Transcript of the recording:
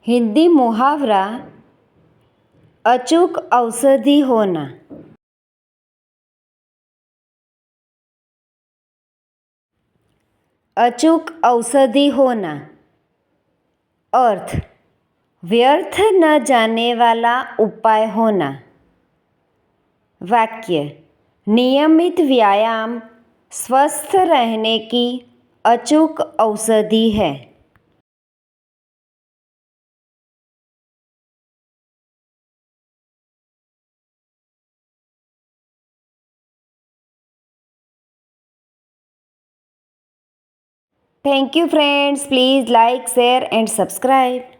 हिंदी मुहावरा अचूक औषधि होना। अचूक औषधि होना अर्थ व्यर्थ न जाने वाला उपाय होना। वाक्य नियमित व्यायाम स्वस्थ रहने की अचूक औषधि है। Thank you friends. Please like, share and subscribe.